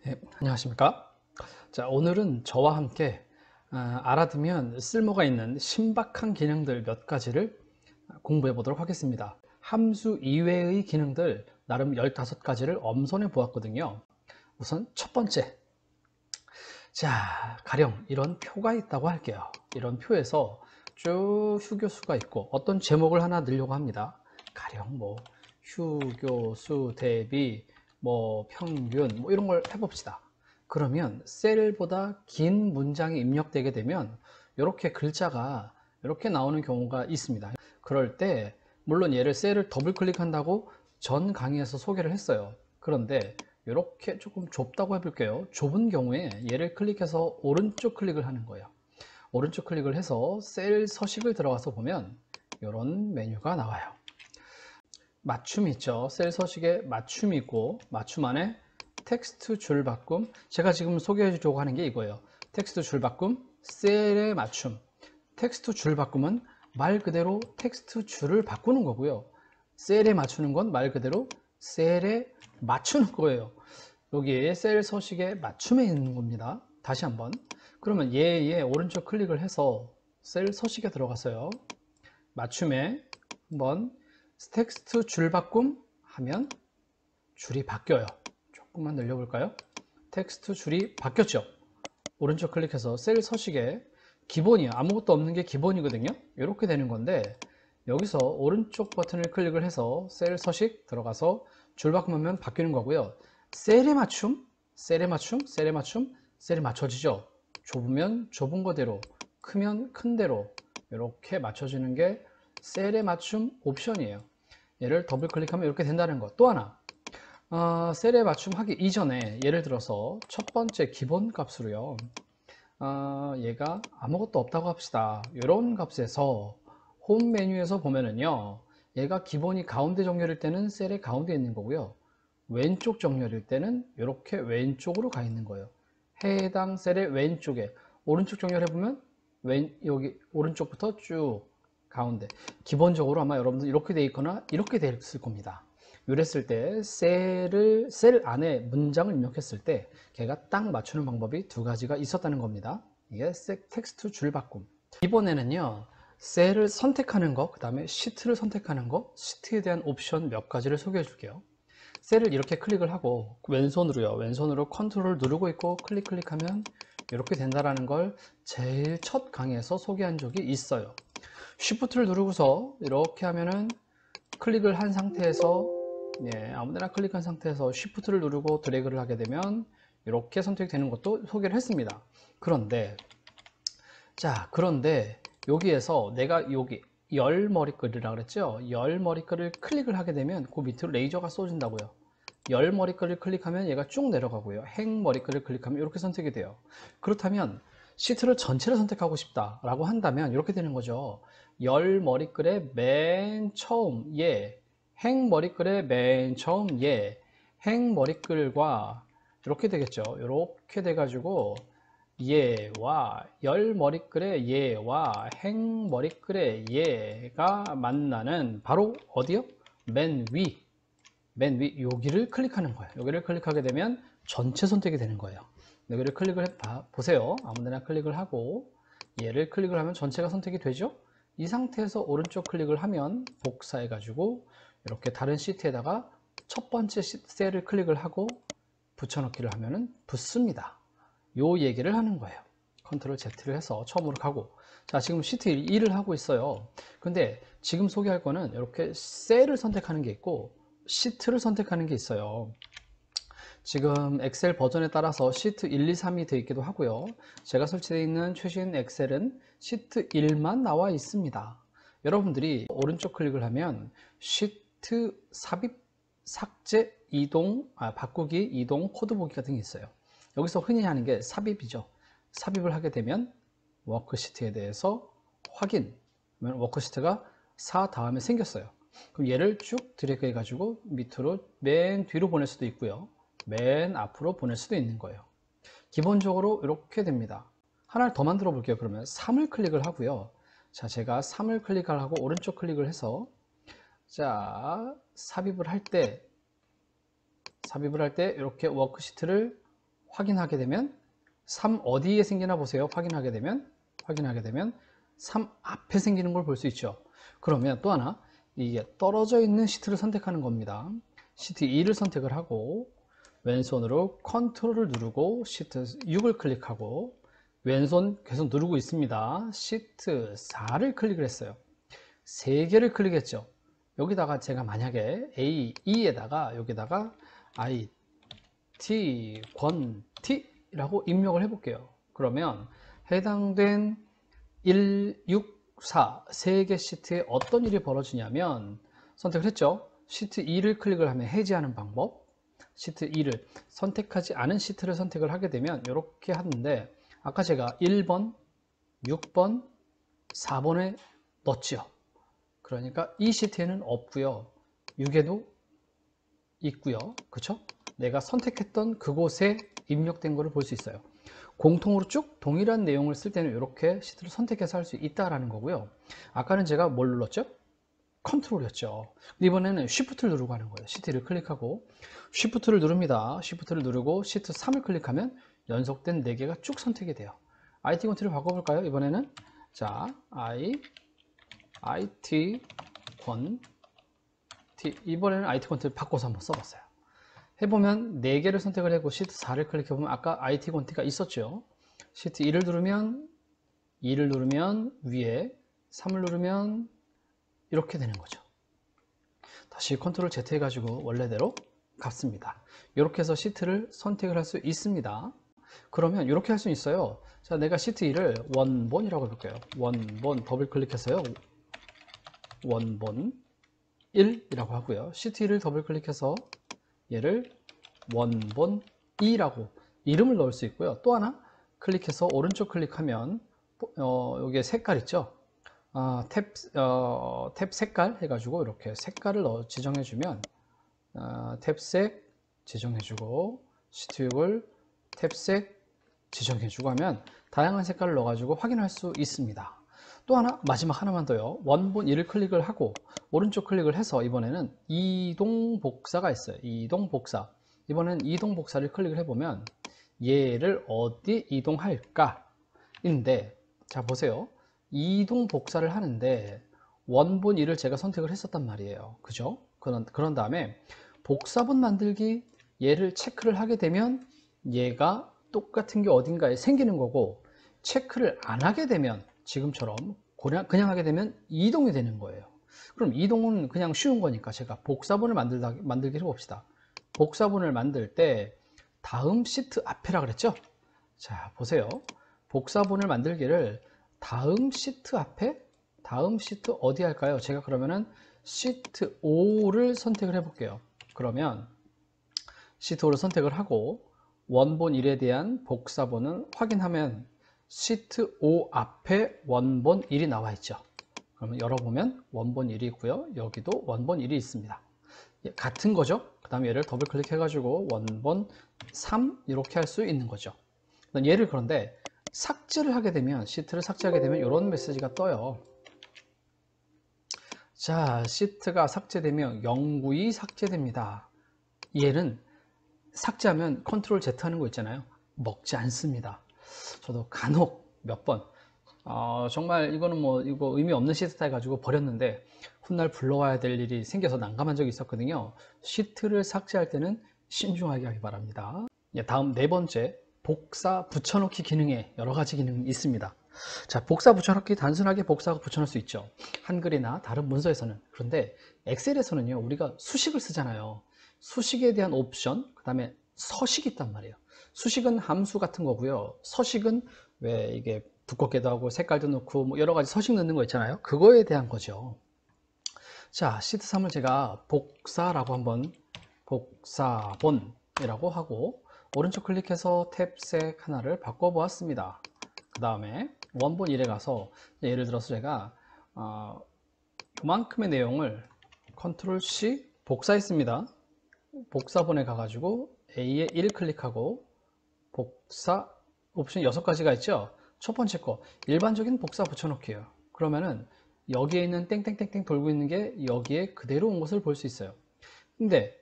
네, 안녕하십니까. 자, 오늘은 저와 함께 알아두면 쓸모가 있는 신박한 기능들 몇 가지를 공부해 보도록 하겠습니다. 함수 이외의 기능들 나름 15가지를 엄선해 보았거든요. 우선 첫 번째, 자, 가령 이런 표가 있다고 할게요. 이런 표에서 쭉 휴교수가 있고 어떤 제목을 하나 넣으려고 합니다. 가령 뭐 휴교수 대비 뭐 평균 뭐 이런 걸 해봅시다. 그러면 셀보다 긴 문장이 입력되게 되면 이렇게 글자가 이렇게 나오는 경우가 있습니다. 그럴 때 물론 얘를 셀을 더블 클릭한다고 전 강의에서 소개를 했어요. 그런데 이렇게 조금 좁다고 해볼게요. 좁은 경우에 얘를 클릭해서 오른쪽 클릭을 하는 거예요. 오른쪽 클릭을 해서 셀 서식을 들어가서 보면 이런 메뉴가 나와요. 맞춤이 있죠. 셀 서식에 맞춤이 있고 맞춤 안에 텍스트 줄 바꿈. 제가 지금 소개해 주려고 하는 게 이거예요. 텍스트 줄 바꿈, 셀의 맞춤. 텍스트 줄 바꿈은 말 그대로 텍스트 줄을 바꾸는 거고요. 셀에 맞추는 건 말 그대로 셀에 맞추는 거예요. 여기에 셀 서식에 맞춤에 있는 겁니다. 다시 한번. 그러면 얘에 오른쪽 클릭을 해서 셀 서식에 들어가서요. 맞춤에 한번 텍스트 줄 바꿈 하면 줄이 바뀌어요. 조금만 늘려볼까요? 텍스트 줄이 바뀌었죠. 오른쪽 클릭해서 셀 서식에 기본이에요. 아무것도 없는 게 기본이거든요. 이렇게 되는 건데 여기서 오른쪽 버튼을 클릭을 해서 셀 서식 들어가서 줄 바꾸면 바뀌는 거고요. 셀에 맞춤, 셀에 맞춤, 셀에 맞춤, 셀에 맞춰지죠. 좁으면 좁은 거대로, 크면 큰 대로 이렇게 맞춰지는 게 셀에 맞춤 옵션이에요. 얘를 더블 클릭하면 이렇게 된다는 거. 또 하나, 셀에 맞춤하기 이전에 예를 들어서 첫 번째 기본 값으로요. 얘가 아무것도 없다고 합시다. 이런 값에서 홈 메뉴에서 보면은요, 얘가 기본이 가운데 정렬일 때는 셀의 가운데 있는 거고요. 왼쪽 정렬일 때는 이렇게 왼쪽으로 가 있는 거예요. 해당 셀의 왼쪽에 오른쪽 정렬해보면 여기 오른쪽부터 쭉 가운데. 기본적으로 아마 여러분들 이렇게 돼 있거나 이렇게 돼 있을 겁니다. 이랬을 때 셀 안에 문장을 입력했을 때 걔가 딱 맞추는 방법이 두 가지가 있었다는 겁니다. 이게 텍스트 줄 바꿈. 이번에는요, 셀을 선택하는 거, 그 다음에 시트를 선택하는 거, 시트에 대한 옵션 몇 가지를 소개해 줄게요. 셀을 이렇게 클릭을 하고 왼손으로요, 왼손으로 컨트롤 누르고 있고 클릭하면 이렇게 된다라는 걸 제일 첫 강의에서 소개한 적이 있어요. 쉬프트를 누르고서 이렇게 하면은 클릭을 한 상태에서 아무데나 클릭한 상태에서 쉬프트를 누르고 드래그를 하게 되면 이렇게 선택이 되는 것도 소개를 했습니다. 그런데 여기에서 내가 여기 열 머리글이라고 그랬죠. 열 머리글을 클릭을 하게 되면 그 밑으로 레이저가 쏘진다고요. 열 머리글을 클릭하면 얘가 쭉 내려가고요. 행 머리글을 클릭하면 이렇게 선택이 돼요. 그렇다면 시트를 전체를 선택하고 싶다 라고 한다면 이렇게 되는 거죠. 열 머리글의 맨 처음 행 머리글의 맨 처음 행 머리글과 이렇게 되겠죠. 이렇게 돼 가지고 얘와 열 머리글의 얘와 행 머리글의 얘가 만나는 바로 어디요? 맨 위 여기를 클릭하는 거예요. 여기를 클릭하게 되면 전체 선택이 되는 거예요. 여기를 클릭을 보세요. 아무데나 클릭을 하고 얘를 클릭을 하면 전체가 선택이 되죠. 이 상태에서 오른쪽 클릭을 하면 복사해 가지고 이렇게 다른 시트에다가 첫 번째 셀을 클릭을 하고 붙여넣기를 하면은 붙습니다. 요 얘기를 하는 거예요. 컨트롤 Z를 해서 처음으로 가고, 자, 지금 시트 2를 하고 있어요. 근데 지금 소개할 거는 이렇게 셀을 선택하는 게 있고 시트를 선택하는 게 있어요. 지금 엑셀 버전에 따라서 시트 1, 2, 3이 되어 있기도 하고요. 제가 설치되어 있는 최신 엑셀은 시트 1만 나와 있습니다. 여러분들이 오른쪽 클릭을 하면 시트 삽입, 삭제, 이동, 바꾸기, 이동, 코드 보기 같은 게 있어요. 여기서 흔히 하는 게 삽입이죠. 삽입을 하게 되면 워크시트에 대해서 확인, 워크시트가 4 다음에 생겼어요. 그럼 얘를 쭉 드래그 해가지고 밑으로 맨 뒤로 보낼 수도 있고요. 맨 앞으로 보낼 수도 있는 거예요. 기본적으로 이렇게 됩니다. 하나를 더 만들어 볼게요. 그러면 3을 클릭을 하고요. 자, 제가 3을 클릭을 하고 오른쪽 클릭을 해서 삽입을 할 때 이렇게 워크시트를 확인하게 되면 3 어디에 생기나 보세요. 확인하게 되면 3 앞에 생기는 걸 볼 수 있죠. 그러면 또 하나, 이게 떨어져 있는 시트를 선택하는 겁니다. 시트 2를 선택을 하고 왼손으로 컨트롤을 누르고 시트 6을 클릭하고 왼손 계속 누르고 있습니다. 시트 4를 클릭을 했어요. 3개를 클릭했죠. 여기다가 제가 만약에 A2에다가 여기다가 IT 권티라고 입력을 해 볼게요. 그러면 해당된 1, 6, 4 3개 시트에 어떤 일이 벌어지냐면, 선택을 했죠. 시트 2를 클릭을 하면 해지하는 방법, 시트 2를 선택하지 않은 시트를 선택을 하게 되면 이렇게 하는데, 아까 제가 1번, 6번, 4번에 넣었죠. 그러니까 이 시트에는 없고요, 6에도 있고요. 그쵸? 내가 선택했던 그곳에 입력된 것을 볼 수 있어요. 공통으로 쭉 동일한 내용을 쓸 때는 이렇게 시트를 선택해서 할 수 있다라는 거고요. 아까는 제가 뭘 눌렀죠? 컨트롤이었죠. 이번에는 Shift를 누르고 하는 거예요. 시트를 클릭하고 Shift를 누릅니다. Shift를 누르고 시트 3을 클릭하면 연속된 4개가 쭉 선택이 돼요. IT 권티를 바꿔볼까요? 이번에는 자, IT 권티, 이번에는 IT 권티를 바꿔서 한번 써봤어요. 해보면 4개를 선택을 하고 시트 4를 클릭해보면 아까 IT 권티가 있었죠. 시트 1을 누르면 2를 누르면 위에, 3을 누르면 이렇게 되는 거죠. 다시 컨트롤 Z 해가지고 원래대로 갚습니다. 이렇게 해서 시트를 선택을 할 수 있습니다. 그러면 이렇게 할 수 있어요. 자, 내가 시트 2를 원본이라고 해볼게요. 원본 더블 클릭해서요, 원본 1이라고 하고요. 시트 2를 더블 클릭해서 얘를 원본 2라고 이름을 넣을 수 있고요. 또 하나 클릭해서 오른쪽 클릭하면 여기에 색깔 있죠. 탭 색깔 해가지고 이렇게 색깔을 지정해주면 탭색 지정해주고 시트 6을 탭색 지정해주고 하면 다양한 색깔을 넣어가지고 확인할 수 있습니다. 또 하나, 마지막 하나만 더요. 원본 1을 클릭을 하고 오른쪽 클릭을 해서 이번에는 이동 복사가 있어요. 이동 복사. 이번에는 이동 복사를 클릭을 해보면 얘를 어디 이동할까 인데, 자 보세요. 이동 복사를 하는데 원본 1을 제가 선택을 했었단 말이에요. 그죠? 그런 다음에 복사본 만들기, 얘를 체크를 하게 되면 얘가 똑같은 게 어딘가에 생기는 거고, 체크를 안 하게 되면 지금처럼 그냥 하게 되면 이동이 되는 거예요. 그럼 이동은 그냥 쉬운 거니까 제가 복사본을 만들기 해봅시다. 복사본을 만들 때 다음 시트 앞에라 그랬죠? 자 보세요. 복사본을 만들기를 다음 시트 앞에, 다음 시트 어디 할까요? 제가 그러면은 시트 5를 선택을 해 볼게요. 그러면 시트 5를 선택을 하고 원본 1에 대한 복사본은 확인하면 시트 5 앞에 원본 1이 나와 있죠. 그러면 열어보면 원본 1이 있고요. 여기도 원본 1이 있습니다. 같은 거죠. 그 다음에 얘를 더블 클릭해 가지고 원본 3 이렇게 할 수 있는 거죠. 얘를 그런데 삭제를 하게 되면, 시트를 삭제하게 되면 이런 메시지가 떠요. 자, 시트가 삭제되면 영구히 삭제됩니다. 얘는 삭제하면 컨트롤 Z 하는 거 있잖아요. 먹지 않습니다. 저도 간혹 몇 번 정말 이거는 뭐 이거 의미 없는 시트다 해가지고 버렸는데 훗날 불러와야 될 일이 생겨서 난감한 적이 있었거든요. 시트를 삭제할 때는 신중하게 하기 바랍니다. 다음 4번째, 복사 붙여넣기 기능에 여러 가지 기능이 있습니다. 자, 복사 붙여넣기 단순하게 복사하고 붙여넣을 수 있죠. 한글이나 다른 문서에서는. 그런데 엑셀에서는요, 우리가 수식을 쓰잖아요. 수식에 대한 옵션, 그 다음에 서식이 있단 말이에요. 수식은 함수 같은 거고요. 서식은 왜 이게 두껍게도 하고 색깔도 넣고 뭐 여러 가지 서식 넣는 거 있잖아요. 그거에 대한 거죠. 자, 시트 3을 제가 복사라고 한번, 복사본이라고 하고 오른쪽 클릭해서 탭색 하나를 바꿔 보았습니다. 그 다음에 원본 1에 가서 예를 들어서 제가 이만큼의 내용을 컨트롤 C 복사했습니다. 복사본에 가가지고 A에 1 클릭하고 복사 옵션 6가지가 있죠. 첫 번째 거 일반적인 복사 붙여넣기예요. 그러면은 여기에 있는 땡땡땡땡 돌고 있는 게 여기에 그대로 온 것을 볼 수 있어요. 근데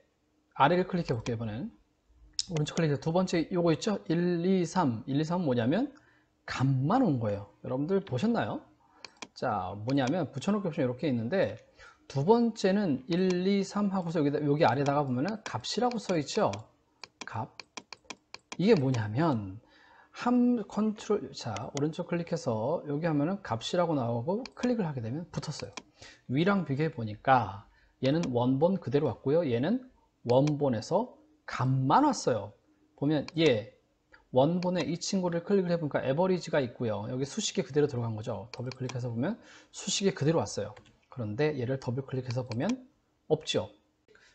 아래를 클릭해 볼게요. 이번엔 오른쪽 클릭해서 두 번째 요거 있죠? 1, 2, 3. 1, 2, 3은 뭐냐면 값만 온 거예요. 여러분들 보셨나요? 자, 뭐냐면 붙여놓기 옵션이 이렇게 있는데 두 번째는 1, 2, 3 하고서 여기 아래다가 보면은 값이라고 써 있죠? 값. 이게 뭐냐면 컨트롤, 자, 오른쪽 클릭해서 여기 하면은 값이라고 나오고 클릭을 하게 되면 붙었어요. 위랑 비교해 보니까 얘는 원본 그대로 왔고요. 얘는 원본에서 값만 왔어요. 보면 얘 원본에 이 친구를 클릭을 해보니까 에버리지가 있고요. 여기 수식이 그대로 들어간 거죠. 더블 클릭해서 보면 수식이 그대로 왔어요. 그런데 얘를 더블 클릭해서 보면 없죠.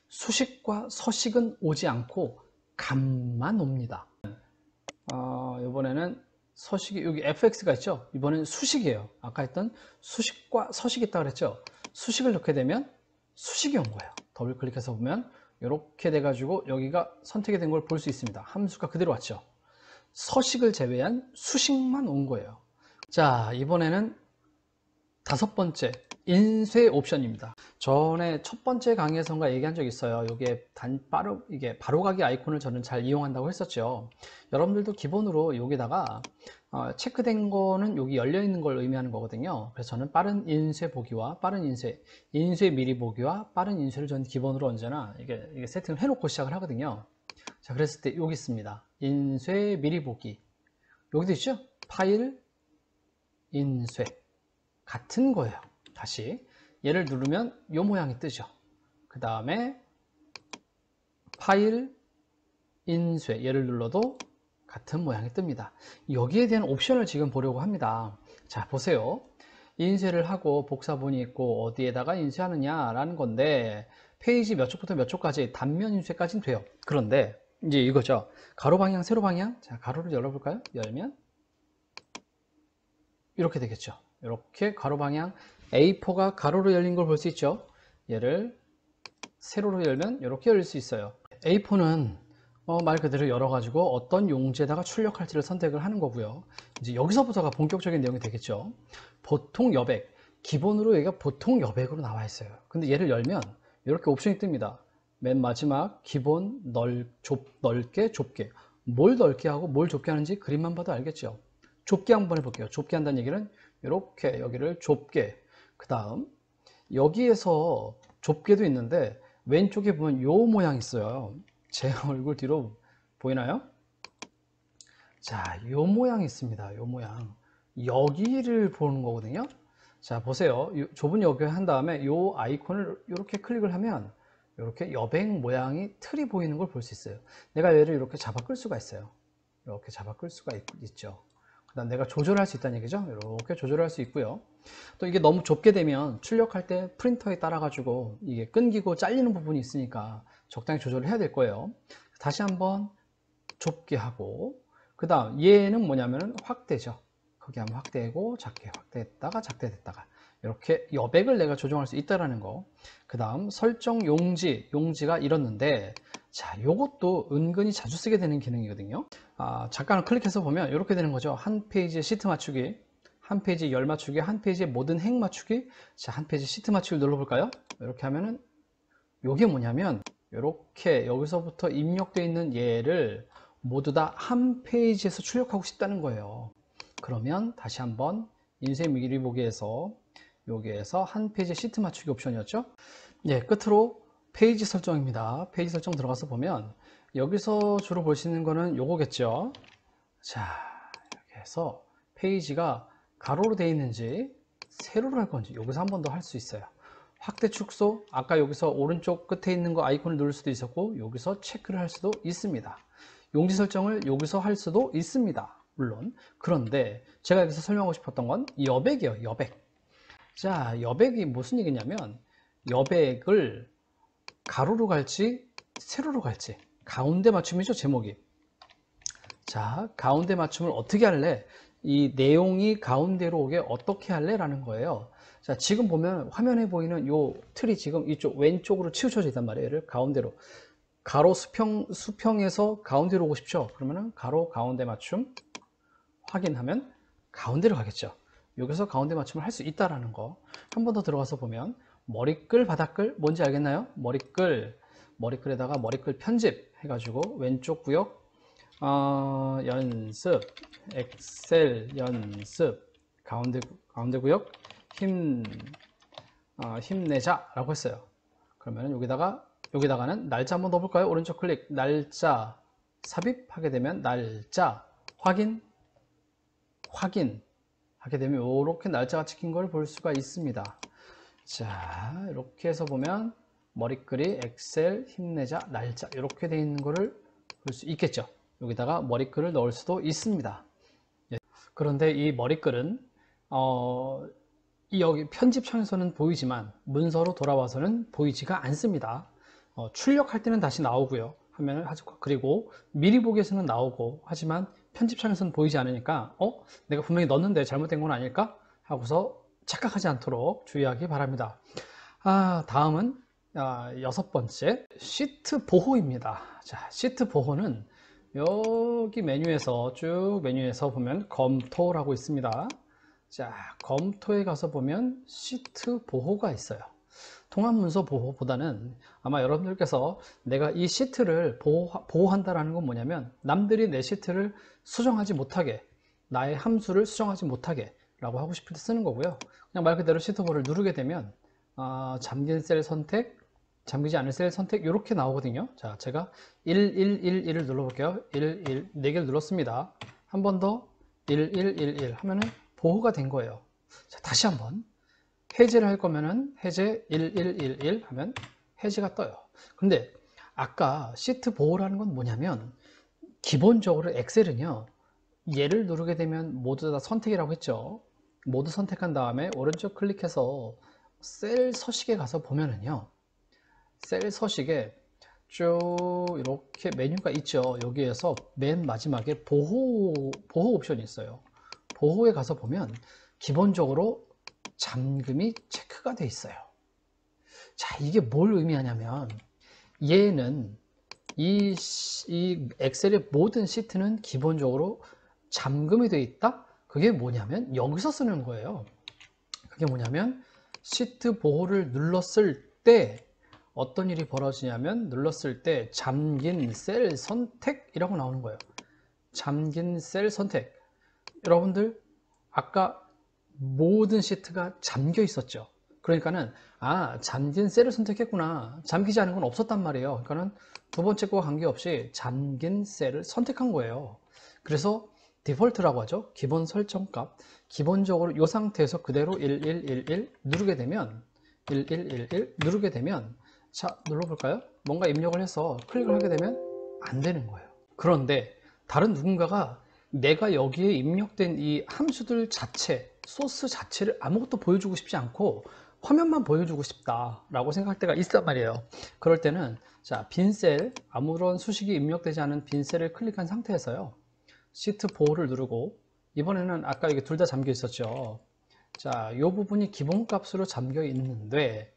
수식과 서식은 오지 않고 값만 옵니다. 이번에는 서식이 여기 fx가 있죠. 이번엔 수식이에요. 아까 했던 수식과 서식이 있다고 그랬죠. 수식을 넣게 되면 수식이 온 거예요. 더블 클릭해서 보면 이렇게 돼 가지고 여기가 선택이 된 걸 볼 수 있습니다. 함수가 그대로 왔죠. 서식을 제외한 수식만 온 거예요. 자, 이번에는 다섯 번째 인쇄 옵션입니다. 전에 첫 번째 강의에서인가 얘기한 적 있어요. 이게 바로가기 아이콘을 저는 잘 이용한다고 했었죠. 여러분들도 기본으로 여기다가 체크된 거는 여기 열려 있는 걸 의미하는 거거든요. 그래서 저는 빠른 인쇄 보기와 빠른 인쇄 미리 보기와 빠른 인쇄를 저는 기본으로 언제나 이게 세팅을 해놓고 시작을 하거든요. 자, 그랬을 때 여기 있습니다. 인쇄 미리 보기. 여기도 있죠? 파일, 인쇄. 같은 거예요. 다시 얘를 누르면 이 모양이 뜨죠. 그 다음에 파일, 인쇄 얘를 눌러도 같은 모양이 뜹니다. 여기에 대한 옵션을 지금 보려고 합니다. 자, 보세요. 인쇄를 하고 복사본이 있고 어디에다가 인쇄하느냐 라는 건데 페이지 몇 쪽부터 몇 쪽까지 단면 인쇄까지는 돼요. 그런데 이제 이거죠. 가로 방향, 세로 방향. 자, 가로를 열어볼까요? 열면 이렇게 되겠죠. 이렇게 가로 방향 A4가 가로로 열린 걸 볼 수 있죠. 얘를 세로로 열면 이렇게 열릴 수 있어요. A4는 말 그대로 열어가지고 어떤 용지에다가 출력할지를 선택을 하는 거고요. 이제 여기서부터가 본격적인 내용이 되겠죠. 보통 여백, 기본으로 여기가 보통 여백으로 나와 있어요. 근데 얘를 열면 이렇게 옵션이 뜹니다. 맨 마지막 기본 넓게 좁게. 뭘 넓게 하고 뭘 좁게 하는지 그림만 봐도 알겠죠. 좁게 한번 해볼게요. 좁게 한다는 얘기는 이렇게 여기를 좁게, 그 다음 여기에서 좁게도 있는데 왼쪽에 보면 요 모양 있어요. 제 얼굴 뒤로 보이나요? 자, 요 모양이 있습니다. 요 모양. 여기를 보는 거거든요. 자, 보세요. 좁은 여기 한 다음에 요 아이콘을 이렇게 클릭을 하면 이렇게 여백 모양이 틀이 보이는 걸 볼 수 있어요. 내가 얘를 이렇게 잡아 끌 수가 있어요. 이렇게 잡아 끌 수가 있죠. 그다음 내가 조절할 수 있다는 얘기죠. 이렇게 조절할 수 있고요. 또 이게 너무 좁게 되면 출력할 때 프린터에 따라 가지고 이게 끊기고 잘리는 부분이 있으니까 적당히 조절을 해야 될 거예요. 다시 한번 좁게 하고, 그 다음 얘는 뭐냐면은 확대죠. 크게 하면 확대고 작게 확대했다가 작대됐다가 이렇게 여백을 내가 조정할 수 있다라는 거. 그 다음 설정 용지가 이렇는데, 자, 요것도 은근히 자주 쓰게 되는 기능이거든요. 잠깐 클릭해서 보면 이렇게 되는 거죠. 한 페이지에 시트 맞추기, 한 페이지에 열 맞추기, 한 페이지에 모든 행 맞추기. 자, 한 페이지 시트 맞추기 눌러볼까요? 이렇게 하면은 요게 뭐냐면 이렇게 여기서부터 입력되어 있는 얘를 모두 다 한 페이지에서 출력하고 싶다는 거예요. 그러면 다시 한번 인쇄 미리 보기에서 여기에서 한 페이지 시트 맞추기 옵션이었죠. 예, 끝으로 페이지 설정입니다. 페이지 설정 들어가서 보면 여기서 주로 볼 수 있는 거는 요거겠죠. 자, 이렇게 해서 페이지가 가로로 되어 있는지 세로로 할 건지 여기서 한 번 더 할 수 있어요. 확대 축소, 아까 여기서 오른쪽 끝에 있는 거 아이콘을 누를 수도 있었고 여기서 체크를 할 수도 있습니다. 용지 설정을 여기서 할 수도 있습니다. 물론. 그런데 제가 여기서 설명하고 싶었던 건 여백이에요. 여백. 자, 여백이 무슨 얘기냐면 여백을 가로로 갈지 세로로 갈지 가운데 맞춤이죠. 제목이. 자, 가운데 맞춤을 어떻게 할래? 이 내용이 가운데로 오게 어떻게 할래? 라는 거예요. 자, 지금 보면 화면에 보이는 요 틀이 지금 이쪽 왼쪽으로 치우쳐져 있단 말이에요. 얘를 가운데로. 가로 수평에서 가운데로 오고 싶죠? 그러면은 가로 가운데 맞춤 확인하면 가운데로 가겠죠. 여기서 가운데 맞춤을 할 수 있다라는 거. 한 번 더 들어가서 보면 머리끌, 바닥끌 뭔지 알겠나요? 머리끌, 머리글에다가 머리글 편집 해가지고 왼쪽 구역 연습, 엑셀 연습, 가운데 구역 힘내자 라고 했어요. 그러면 여기다가는 날짜 한번 넣어볼까요? 오른쪽 클릭, 날짜 삽입하게 되면 날짜 확인 하게 되면 이렇게 날짜가 찍힌 걸 볼 수가 있습니다. 자, 이렇게 해서 보면 머리글이 엑셀 힘내자 날짜 이렇게 되어 있는 거를 볼 수 있겠죠. 여기다가 머리글을 넣을 수도 있습니다. 예. 그런데 이 머리글은 여기 편집창에서는 보이지만 문서로 돌아와서는 보이지가 않습니다. 출력할 때는 다시 나오고요. 화면을 그리고 미리 보기에서는 나오고 하지만 편집창에서는 보이지 않으니까 내가 분명히 넣었는데 잘못된 건 아닐까 하고서 착각하지 않도록 주의하기 바랍니다. 다음은 6번째 시트 보호입니다. 자, 시트 보호는 여기 쭉 메뉴에서 보면 검토라고 있습니다. 자, 검토에 가서 보면 시트 보호가 있어요. 통합문서 보호보다는 아마 여러분들께서 내가 이 시트를 보호한다라는 건 뭐냐면 남들이 내 시트를 수정하지 못하게, 나의 함수를 수정하지 못하게 라고 하고 싶을 때 쓰는 거고요. 그냥 말 그대로 시트 보호를 누르게 되면 잠긴 셀 선택, 잠기지 않을 셀 선택 이렇게 나오거든요. 자, 제가 1111을 눌러볼게요. 11, 4개를 눌렀습니다. 한 번 더 1111 하면은 보호가 된 거예요. 자, 다시 한번 해제를 할 거면은 해제 1111 하면 해제가 떠요. 근데 아까 시트 보호라는 건 뭐냐면 기본적으로 엑셀은요, 얘를 누르게 되면 모두 다 선택이라고 했죠. 모두 선택한 다음에 오른쪽 클릭해서 셀 서식에 가서 보면은요, 셀 서식에 쭉 이렇게 메뉴가 있죠. 여기에서 맨 마지막에 보호 옵션이 있어요. 보호에 가서 보면 기본적으로 잠금이 체크가 되어 있어요. 자, 이게 뭘 의미하냐면 얘는 이 엑셀의 모든 시트는 기본적으로 잠금이 되어 있다. 그게 뭐냐면 여기서 쓰는 거예요. 그게 뭐냐면 시트 보호를 눌렀을 때 어떤 일이 벌어지냐면 눌렀을 때 잠긴 셀 선택이라고 나오는 거예요. 잠긴 셀 선택. 여러분들 아까 모든 시트가 잠겨 있었죠. 그러니까는 잠긴 셀을 선택했구나. 잠기지 않은 건 없었단 말이에요. 그러니까는 두 번째 거와 관계없이 잠긴 셀을 선택한 거예요. 그래서 디폴트라고 하죠. 기본 설정값. 기본적으로 이 상태에서 그대로 1111 누르게 되면 1111 누르게 되면 자, 눌러볼까요? 뭔가 입력을 해서 클릭을 하게 되면 안 되는 거예요. 그런데 다른 누군가가 내가 여기에 입력된 이 함수들 자체, 소스 자체를 아무것도 보여주고 싶지 않고 화면만 보여주고 싶다 라고 생각할 때가 있단 말이에요. 그럴 때는 자, 빈셀, 아무런 수식이 입력되지 않은 빈셀을 클릭한 상태에서요, 시트 보호를 누르고, 이번에는 아까 이게 둘 다 잠겨 있었죠. 자, 이 부분이 기본값으로 잠겨 있는데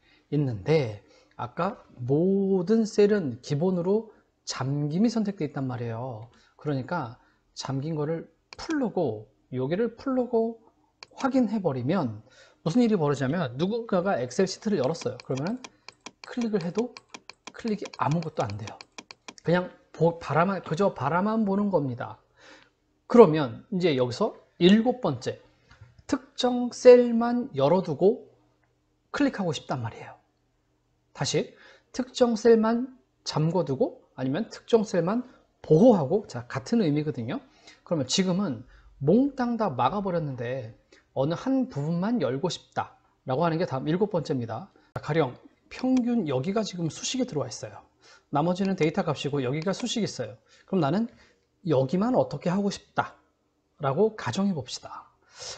아까 모든 셀은 기본으로 잠김이 선택되어 있단 말이에요. 그러니까 잠긴 거를 풀르고 여기를 풀르고 확인해 버리면 무슨 일이 벌어지냐면 누군가가 엑셀 시트를 열었어요. 그러면 클릭을 해도 클릭이 아무것도 안 돼요. 그냥 그저 바라만 보는 겁니다. 그러면 이제 여기서 7번째 특정 셀만 열어두고 클릭하고 싶단 말이에요. 다시 특정 셀만 잠궈두고 아니면 특정 셀만 보호하고, 자, 같은 의미거든요. 그러면 지금은 몽땅 다 막아버렸는데 어느 한 부분만 열고 싶다 라고 하는 게 다음 7번째입니다. 가령 평균 여기가 지금 수식이 들어와 있어요. 나머지는 데이터 값이고 여기가 수식이 있어요. 그럼 나는 여기만 어떻게 하고 싶다 라고 가정해 봅시다.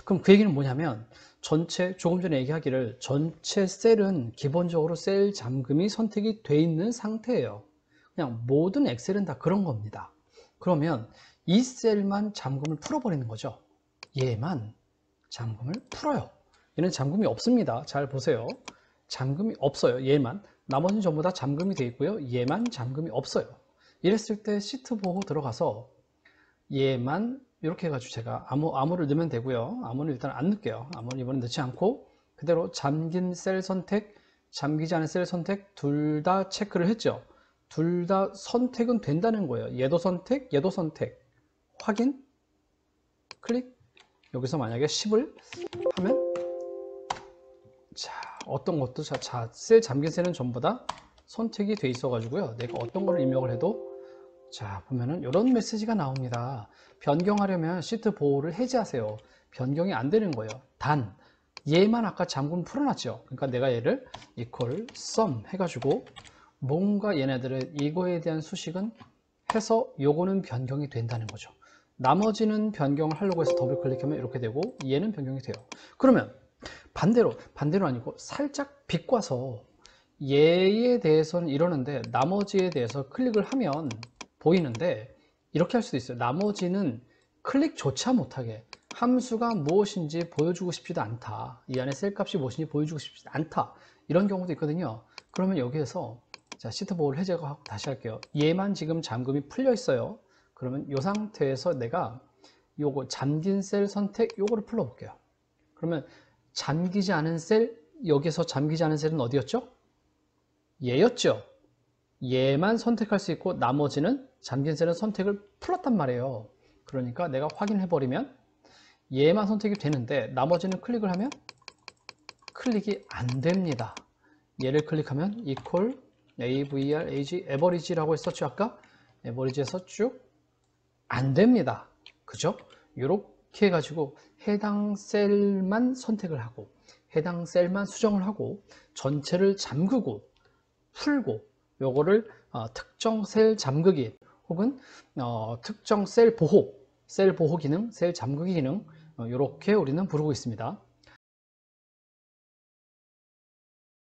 그럼 그 얘기는 뭐냐면 조금 전에 얘기하기를 전체 셀은 기본적으로 셀 잠금이 선택이 돼 있는 상태예요. 그냥 모든 엑셀은 다 그런 겁니다. 그러면 이 셀만 잠금을 풀어버리는 거죠. 얘만 잠금을 풀어요. 얘는 잠금이 없습니다. 잘 보세요. 잠금이 없어요. 얘만. 나머지는 전부 다 잠금이 돼 있고요. 얘만 잠금이 없어요. 이랬을 때 시트 보호 들어가서 얘만 이렇게 해가지고 제가 아무를 넣으면 되고요. 아무는 일단 안 넣을게요. 아무는 이번에 넣지 않고 그대로 잠긴 셀 선택, 잠기지 않은 셀 선택 둘 다 체크를 했죠. 둘 다 선택은 된다는 거예요. 얘도 선택, 얘도 선택. 확인, 클릭. 여기서 만약에 10을 하면 자, 어떤 것도 셀 잠긴 셀은 전부 다 선택이 돼 있어 가지고요. 내가 어떤 거를 입력을 해도 자, 보면은 이런 메시지가 나옵니다. 변경하려면 시트 보호를 해제하세요. 변경이 안 되는 거예요. 단 얘만 아까 잠금 풀어놨죠. 그러니까 내가 얘를 equal sum 해가지고 뭔가 얘네들의 이거에 대한 수식은 해서 요거는 변경이 된다는 거죠. 나머지는 변경을 하려고 해서 더블 클릭하면 이렇게 되고 얘는 변경이 돼요. 그러면 반대로 아니고 살짝 비꼬아서 얘에 대해서는 이러는데 나머지에 대해서 클릭을 하면 보이는데 이렇게 할 수도 있어요. 나머지는 클릭조차 못하게 함수가 무엇인지 보여주고 싶지도 않다. 이 안에 셀값이 무엇인지 보여주고 싶지 않다. 이런 경우도 있거든요. 그러면 여기에서 자, 시트 보호를 해제하고 다시 할게요. 얘만 지금 잠금이 풀려 있어요. 그러면 이 상태에서 내가 요거 잠긴 셀 선택 요거를 풀어 볼게요. 그러면 잠기지 않은 셀, 여기서 잠기지 않은 셀은 어디였죠? 얘였죠. 얘만 선택할 수 있고 나머지는 잠긴 셀은 선택을 풀었단 말이에요. 그러니까 내가 확인해 버리면 얘만 선택이 되는데 나머지는 클릭을 하면 클릭이 안 됩니다. 얘를 클릭하면 equal average average라고 했었죠. 아까 average에서 쭉 안 됩니다. 그죠? 이렇게 해가지고 해당 셀만 선택을 하고 해당 셀만 수정을 하고 전체를 잠그고 풀고 요거를 특정 셀 잠그기 혹은 특정 셀 보호 기능, 셀 잠그기 기능 이렇게 우리는 부르고 있습니다.